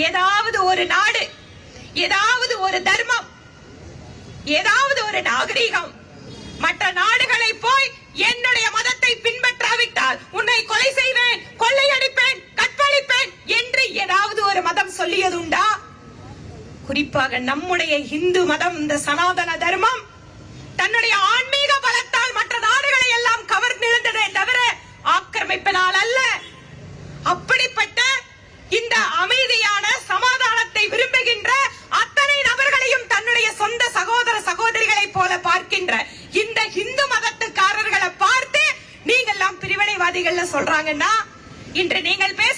ஏதாவது ஒரு நாடு, ஏதாவது ஒரு தர்மம், ஏதாவது ஒரு நாகரீகம் மற்ற நாடுகளை போய் என்னுடைய மதத்தை பின்பற்றாவிட்டால் உன்னை கொலை செய்வேன், கொள்ளையடிப்பேன், கற்பழிப்பேன் என்று ஏதாவது ஒரு மதம் சொல்லியதுண்டா? குறிப்பாக நம்முடைய இந்து மதம், இந்த சனாதன தர்மம் தன்னுடைய ஆன்மீக பலத்தால் மற்ற நாடுகளை எல்லாம் கவர்ந்திருந்ததே தவிர ஆக்கிரமிப்பினால் அல்ல. அப்படிப்பட்ட இந்த அமைதியான சமாதானத்தை விரும்புகின்ற அத்தனை நபர்களையும் தன்னுடைய சொந்த சகோதர சகோதரிகளை போல பார்க்கின்ற இந்த இந்து மதத்துக்காரர்களை பார்த்து நீங்க எல்லாம் பிரிவினைவாதிகள் சொல்றாங்கன்னா, இன்று நீங்கள் பேச